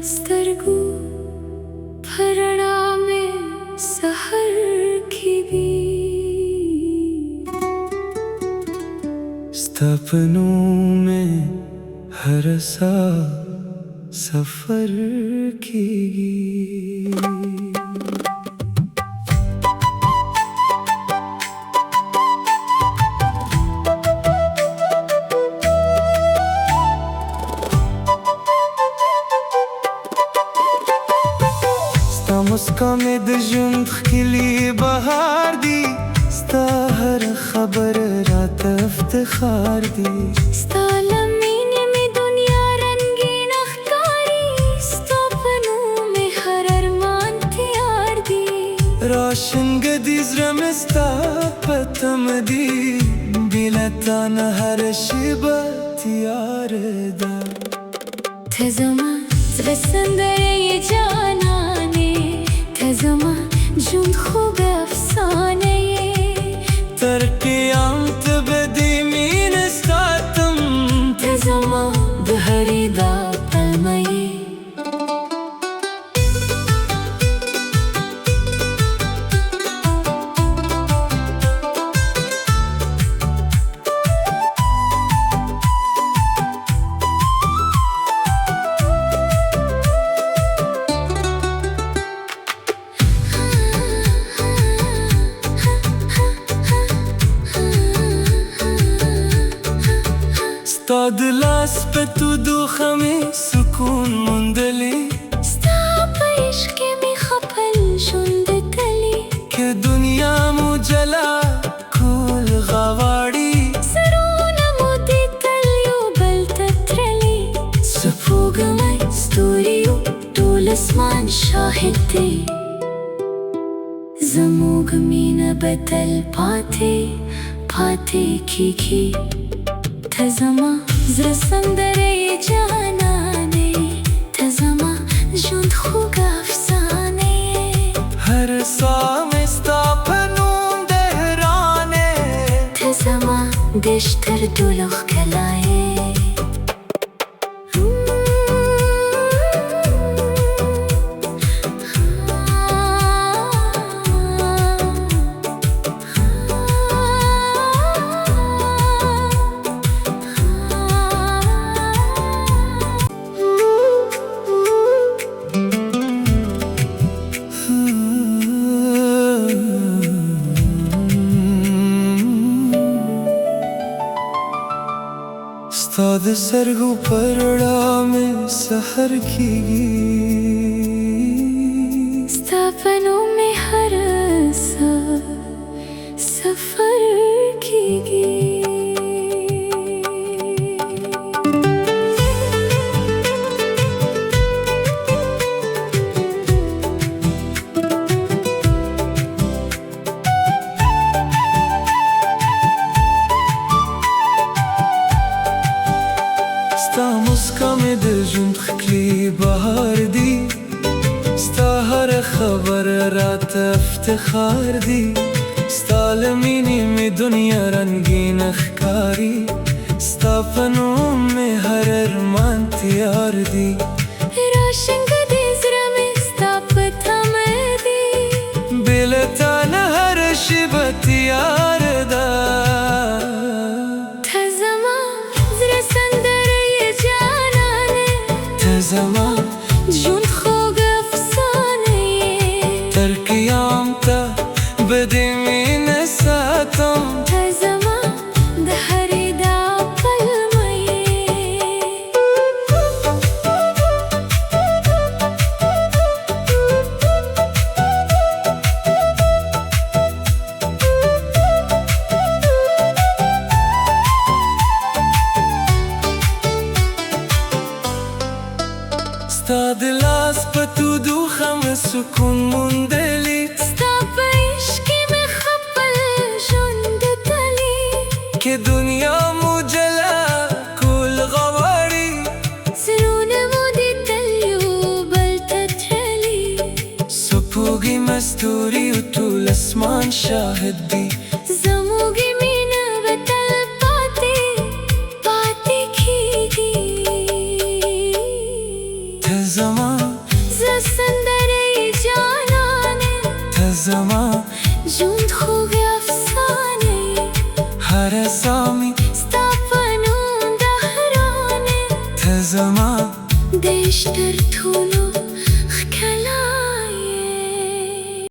स्तरगु भरणा में सहर खिगी सपनों में हर सा सफर खिगी مسكمد جند خلي بهار دي ستاهر خبر رات افتخار دي ستالمين में दुनिया रंगीन अखकारी सपनों में हर अरमान तैयार दी रोशन गदीज रमस्ता पतम दी बिलतान हर शिबत यार दा थे zaman زبسندره ये जाना زمان جون خوب افسانه ترقیامت بدی مین استاتم زمان به هری دا پلمه دلاس पे तू दुख में सुकून मुंदली स्ता पैश के में खपल शुंद तली के दुनिया मुजला कुल गवाड़ी सरून मोदी तलियो बल तत्रली सफोग में स्टोरियो टोल अस्मान शाहिद जमोग मीन बदल पाते पाते खी थजमा زرسندره ये जाना ने थजमा जुंद खूब अफसाने हर सामिस्ता फनून दहराने थजमा देशतर दुलख कलाए स्ताद सरगु परड़ा में सहर खिगी सपनों में हर सा सफर खिगी ستا مسکا में दिल जुंद खली बहार दी ستا हर खबर रात افتخار दी ستا लमीनी में दुनिया रंगीन अखकारी ستا फनों में हर अरमान तैयार दी रोशन गदीज रमस्ता पतम दी बिलतान हर शिबत यार दा زمان جون خوب افسانه ترقیامت بدی مین ساتم زمان ده هری دا پلمه ستا دلاس पे तू दुख में सुकून मुंदली स्ता पैश के में खपल शुंद तली के दुनिया मुजला कुल गवाड़ी सरून मोदी तलियो مستوري وطول اسمان شاهد بي زموږی مینه به تل پاتې کیږي ته زما زه سندره جانانه ته زما